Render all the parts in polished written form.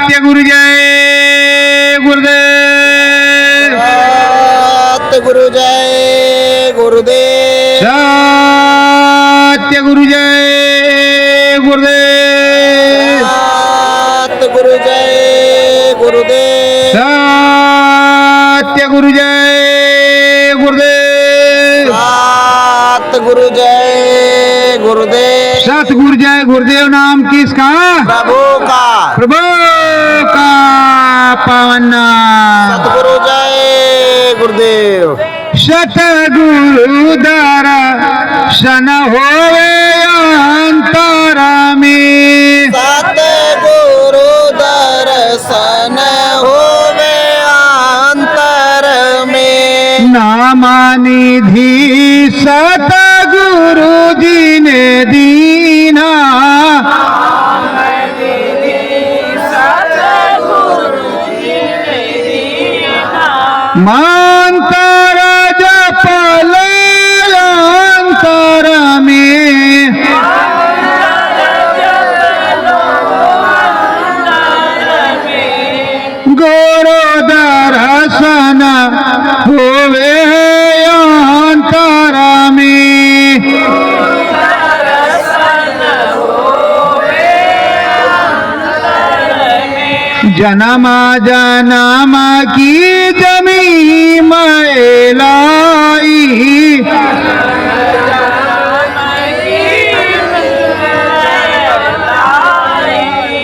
सत्य गुरु जय गुरुदेव। सत्य गुरु जय गुरुदेव। सत्य गुरु जय गुरुदेव। सत्य गुरु जय गुरुदेव। सत्य गुरु जय गुरुदेव। सत्य गुरु जय गुरुदेव। सतगुरु जय गुरुदेव नाम किसका? प्रभु का। प्रभु का पावन नाम। सतगुरु जय गुरुदेव। सतगुरु दर्शन होवे अंतर में। सतगुरु दर्शन होवे अंतर में। नामानिधि सतगुरु जी ने दीना। मंत्र जपल अंतर में। गुरु दर्शन होवे अंतर में। जन्म जन्म की जमी मैलाई।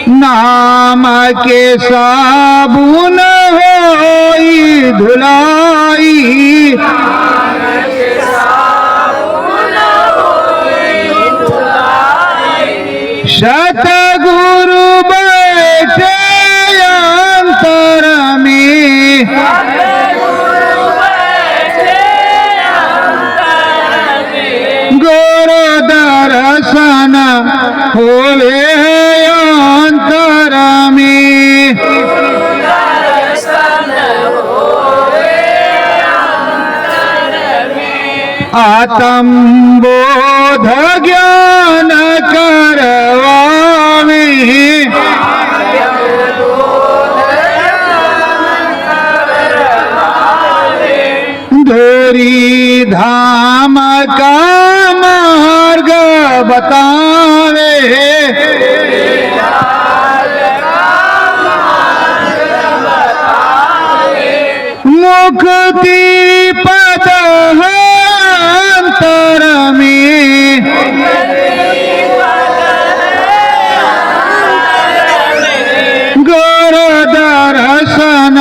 नाम के साबुन होई धुलाई। सतगुरु बैठे अंतर में। गुरु दर्शन होवे अंतर में। आत्म बोध ज्ञान करवावे। धोरी धाम का मार्ग बतावे। मुक्ति पद अंतर में। गुरु दर्शन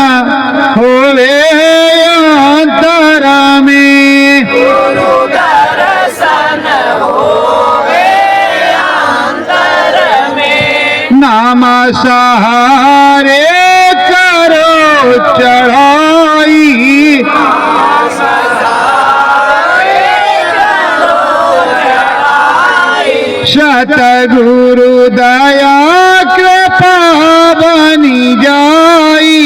होवे अंतर में। नाम सहारे करो चढ़ाई। सतगुरु दया कृपा बनी जाई।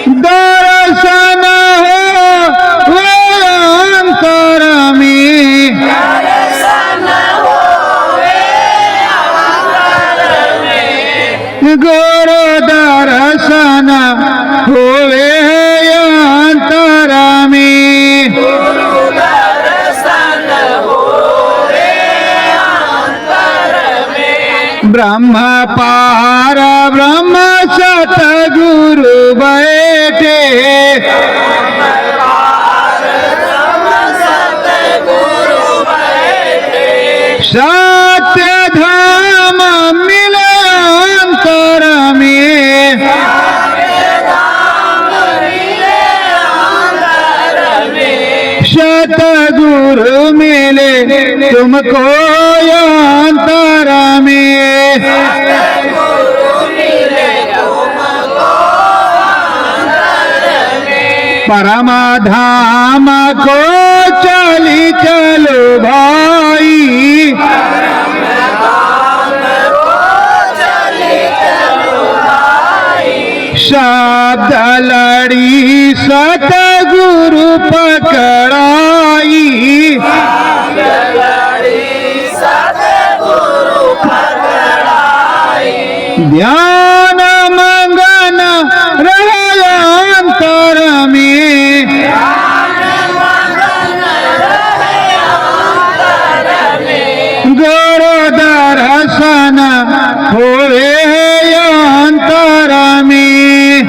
दर्शन हो अंतर में। गुरु दर्शन होवे अंतर में। ब्रह्म पार ब्रह्म सतगुरु बैठे। सत्य धाम मिले अंतर में। सतगुरु मिले तुमको अंतर में। परम धाम को चली चलो भाई। शब्द लड़ी सतगुरु पकड़ाई। ध्यान मंगन रहे अंतर में, गुरु दर्शन होवे अंतर में।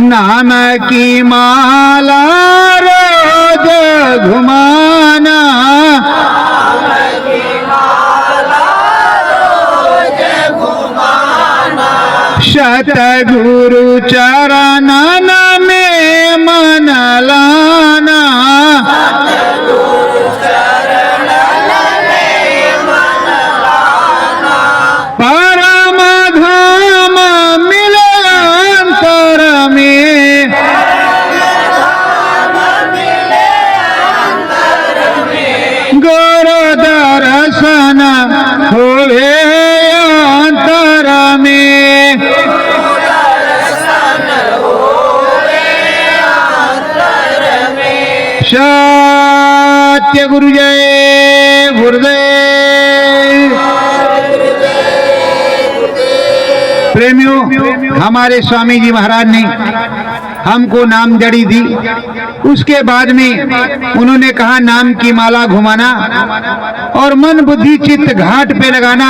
नाम की माला रोज घुमाना, सतगुरु चरणन में मन लाना, परम धाम मिले अंतर में, गुरु दर्शन होवे अंतर में। सत्य गुरु जय गुरुदेव। प्रेमियों, हमारे स्वामी जी महाराज ने हमको नाम जड़ी दी। उसके बाद में उन्होंने कहा नाम की माला घुमाना और मन बुद्धि चित्त घाट पे लगाना,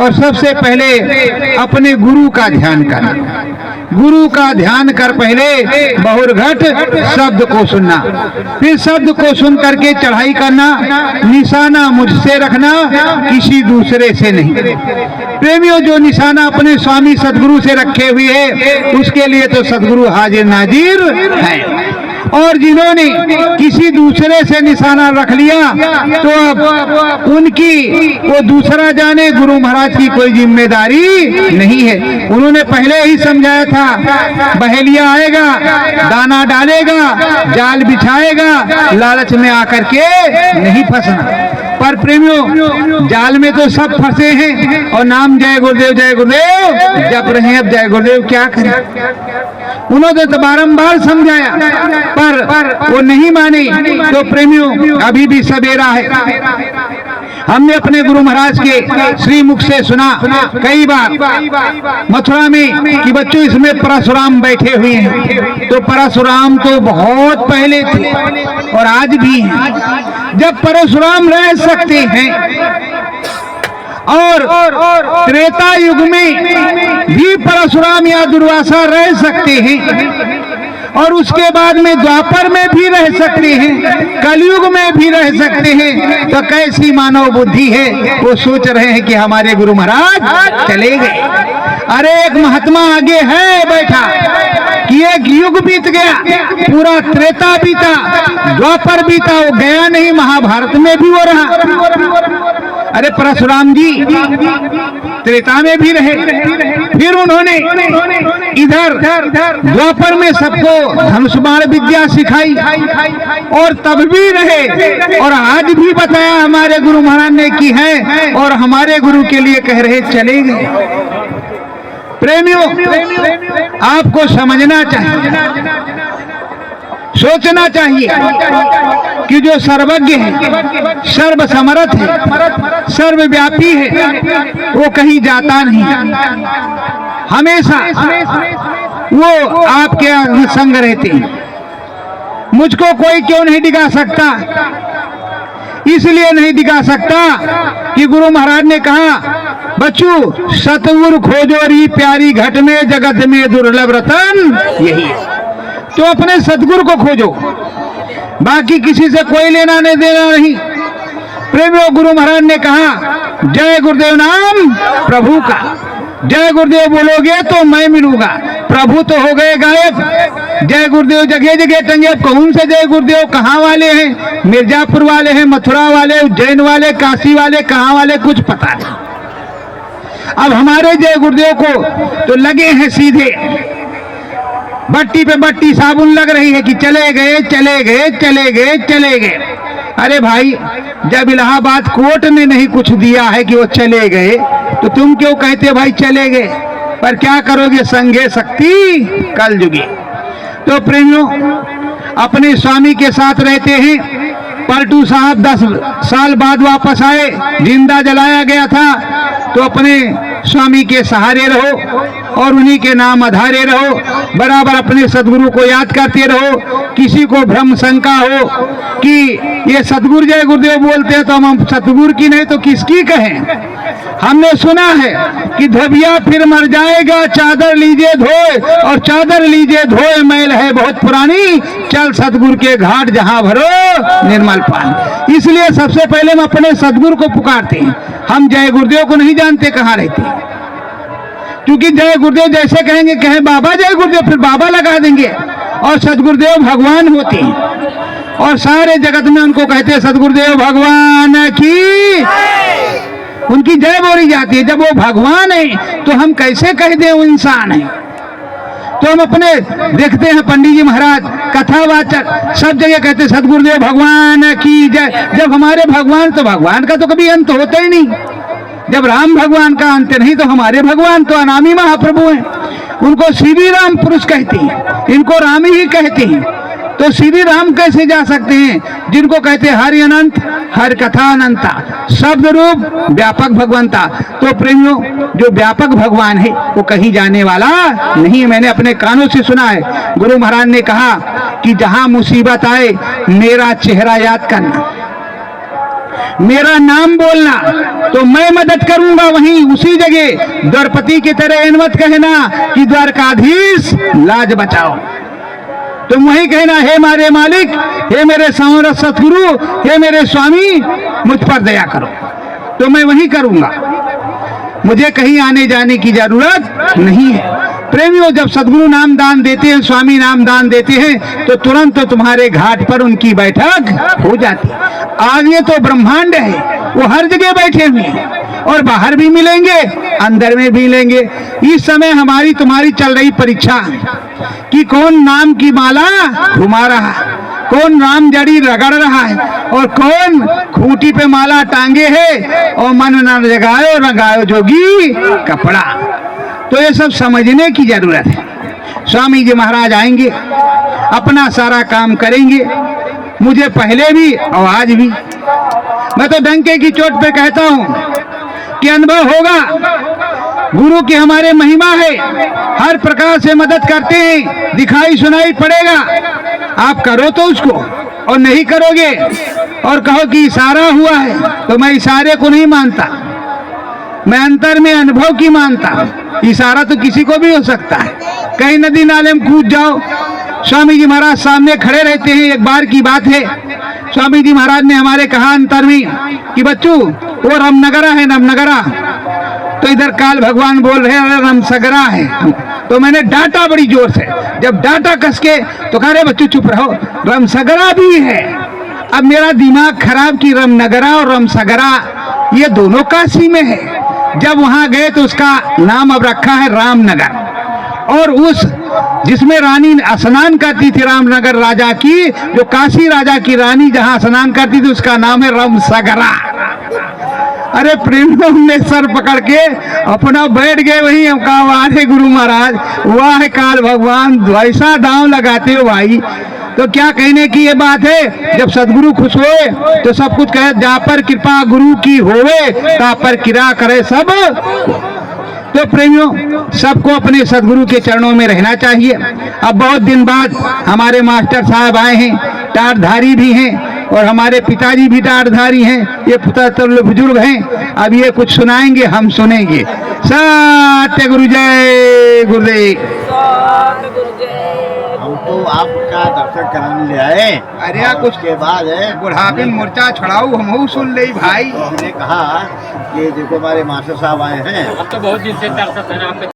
और सबसे पहले अपने गुरु का ध्यान करना। गुरु का ध्यान कर पहले बहुरघट शब्द को सुनना, फिर शब्द को सुन करके चढ़ाई करना, निशाना मुझसे रखना, किसी दूसरे से नहीं। प्रेमियों, जो निशाना अपने स्वामी सदगुरु से रखे हुए है, उसके लिए तो सदगुरु हाजिर नाजिर है। और जिन्होंने किसी दूसरे से निशाना रख लिया तो अब उनकी वो दूसरा जाने, गुरु महाराज की कोई जिम्मेदारी नहीं है। उन्होंने पहले ही समझाया था, बहेलिया आएगा, दाना डालेगा, जाल बिछाएगा, लालच में आकर के नहीं फंसना। पर प्रेमियों, जाल में तो सब फंसे हैं और नाम जय गुरुदेव जप रहे हैं। अब जय गुरुदेव क्या करें? उन्होंने तो बारंबार समझाया पर वो नहीं माने। तो प्रेमियों, अभी भी सवेरा है। हमने अपने गुरु महाराज के श्री मुख से सुना कई बार मथुरा में कि बच्चों इसमें परशुराम बैठे हुए हैं। तो परशुराम तो बहुत पहले थे और आज भी हैं। जब परशुराम रह सकते हैं और त्रेता युग में भी परशुराम या दुर्वासा रह सकते हैं, और उसके बाद में द्वापर में भी रह सकते हैं, कलयुग में भी रह सकते हैं, तो कैसी मानव बुद्धि है? वो सोच रहे हैं कि हमारे गुरु महाराज चले गए। अरे एक महात्मा आगे है बैठा कि एक युग बीत गया, पूरा त्रेता बीता, द्वापर बीता, वो गया नहीं, महाभारत में भी वो रहा। अरे परशुराम जी त्रेता में भी रहे, फिर उन्होंने इधर द्वापर में सबको धनुष बाण विद्या सिखाई और तब भी रहे, और आज भी बताया हमारे गुरु महाराज ने की है, और हमारे गुरु के लिए कह रहे चले गए। प्रेमियों, आपको समझना चाहिए, सोचना चाहिए कि जो सर्वज्ञ है, सर्वसमर्थ है, सर्वव्यापी है, वो कहीं जाता नहीं, हमेशा वो आपके संग रहते हैं। मुझको कोई क्यों नहीं दिखा सकता? इसलिए नहीं दिखा सकता कि गुरु महाराज ने कहा, बच्चू सतगुरु खोजो री प्यारी घट में, जगत में दुर्लभ रतन यही है। तो अपने सतगुरु को खोजो, बाकी किसी से कोई लेना नहीं देना नहीं। प्रेमियों, गुरु महाराज ने कहा जय गुरुदेव नाम प्रभु का, जय गुरुदेव बोलोगे तो मैं मिलूंगा। प्रभु तो हो गए गायब, जय गुरुदेव जगह जगह टंगे। कौन से जय गुरुदेव? कहाँ वाले हैं? मिर्जापुर वाले हैं, मथुरा वाले, उज्जैन वाले, काशी वाले, कहाँ वाले कुछ पता नहीं। अब हमारे जय गुरुदेव को तो लगे हैं सीधे, बट्टी पे बट्टी साबुन लग रही है कि चले गए चले गए चले गए चले गए। अरे भाई, जब इलाहाबाद कोर्ट ने नहीं कुछ दिया है कि वो चले गए, तो तुम क्यों कहते भाई चले गए? पर क्या करोगे, संघे शक्ति कलयुगी। तो प्रेमियों, अपने स्वामी के साथ रहते हैं, लालटू साहब 10 साल बाद वापस आए, जिंदा जलाया गया था। तो अपने स्वामी के सहारे रहो और उन्हीं के नाम आधारे रहो, बराबर अपने सदगुरु को याद करते रहो। किसी को भ्रम शंका हो कि ये सदगुरु जय गुरुदेव बोलते हैं तो हम सतगुरु की नहीं तो किसकी कहें। हमने सुना है कि धबिया फिर मर जाएगा, चादर लीजिए धोए, और चादर लीजिए धोए मैल है बहुत पुरानी, चल सतगुरु के घाट जहां भरो निर्मल पानी। इसलिए सबसे पहले हम अपने सतगुरु को पुकारते हैं। हम जय गुरुदेव को नहीं जानते कहाँ रहते, क्योंकि जय गुरुदेव जैसे कहेंगे कहें बाबा जय गुरुदेव, फिर बाबा लगा देंगे। और सदगुरुदेव भगवान होते हैं और सारे जगत में उनको कहते हैं सदगुरुदेव भगवान की, उनकी जय बोली जाती है। जब वो भगवान है तो हम कैसे कह दें वो इंसान है। तो हम अपने देखते हैं पंडित जी महाराज कथावाचक सब जगह कहते सदगुरुदेव भगवान की जय। जब हमारे भगवान, तो भगवान का तो कभी अंत होता ही नहीं। जब राम भगवान का अंत नहीं तो हमारे भगवान तो अनामी महाप्रभु हैं। उनको श्री राम पुरुष कहते हैं, इनको राम ही कहते हैं। तो श्री राम कैसे जा सकते हैं जिनको कहते हैं हरि अनंत, हर कथा अनंता, शब्द रूप व्यापक भगवंता। तो प्रेमियों, जो व्यापक भगवान है वो कहीं जाने वाला नहीं है। मैंने अपने कानों से सुना है, गुरु महाराज ने कहा कि जहां मुसीबत आए मेरा चेहरा याद करना, मेरा नाम बोलना, तो मैं मदद करूंगा। वहीं उसी जगह द्वारपति की तरह इन मत कहना कि द्वारकाधीश लाज बचाओ। तुम वही कहना हे मारे मालिक, हे मेरे समर्थ सतगुरु, हे मेरे स्वामी, मुझ पर दया करो। तो मैं वही करूंगा, मुझे कहीं आने जाने की जरूरत नहीं है। प्रेमियों, जब सदगुरु नाम दान देते हैं, स्वामी नाम दान देते हैं, तो तुरंत तो तुम्हारे घाट पर उनकी बैठक हो जाती है। आगे तो ब्रह्मांड है, वो हर जगह बैठे हुए हैं और बाहर भी मिलेंगे, अंदर में भी मिलेंगे। इस समय हमारी तुम्हारी चल रही परीक्षा कि कौन नाम की माला घुमा रहा है, कौन राम जड़ी रगड़ रहा है और कौन खूंटी पे माला टांगे है और मन न जगायो रंगायो जोगी कपड़ा। तो ये सब समझने की जरूरत है। स्वामी जी महाराज आएंगे, अपना सारा काम करेंगे, मुझे पहले भी और आज भी। मैं तो डंके की चोट पे कहता हूँ कि अनुभव होगा, गुरु की हमारे महिमा है, हर प्रकार से मदद करते हैं, दिखाई सुनाई पड़ेगा। आप करो तो उसको, और नहीं करोगे और कहो कि इशारा हुआ है, तो मैं इशारे को नहीं मानता, मैं अंतर में अनुभव की मानता। इशारा तो किसी को भी हो सकता है, कहीं नदी नाले में कूद जाओ। स्वामी जी महाराज सामने खड़े रहते हैं। एक बार की बात है, स्वामी जी महाराज ने हमारे कहा अंतर में कि बच्चू वो रामनगरा है, रामनगरा। तो इधर काल भगवान बोल रहे हैं रामसगरा है। तो मैंने डांटा बड़ी जोर से, जब डांटा कस के तो कह रहे बच्चू चुप रहो, रामसगरा भी है। अब मेरा दिमाग खराब कि रामनगरा और रामसगरा ये दोनों काशी में है। जब वहां गए तो उसका नाम अब रखा है रामनगर, और उस जिसमें रानी स्नान करती थी रामनगर राजा की, जो काशी राजा की रानी जहां स्नान करती थी, उसका नाम है रामसगरा। अरे प्रेमियों, हमने सर पकड़ के अपना बैठ गए वहीं। हम कहा वाह है गुरु महाराज, वाह है काल भगवान, वैसा दांव लगाते हो भाई। तो क्या कहने की ये बात है, जब सदगुरु खुश होए तो सब कुछ कहे, जा पर कृपा गुरु की होवे, ता पर किरा करे सब। तो प्रेमियों, सबको अपने सदगुरु के चरणों में रहना चाहिए। अब बहुत दिन बाद हमारे मास्टर साहब आए हैं, टाटधारी भी हैं, और हमारे पिताजी भी टाटधारी हैं, ये बुजुर्ग हैं। अब ये कुछ सुनाएंगे, हम सुनेंगे। सत्य गुरु जय गुरुदेव। हमको आपका दर्शन कराने ले आए। अरे कुछ के बाद है बुढ़ापे में मुर्चा छड़ाऊ हम सुन ले भाई। हमने कहा कि देखो हमारे मास्टर साहब आए हैं। अब तो बहुत दिन से दर्शन है आपके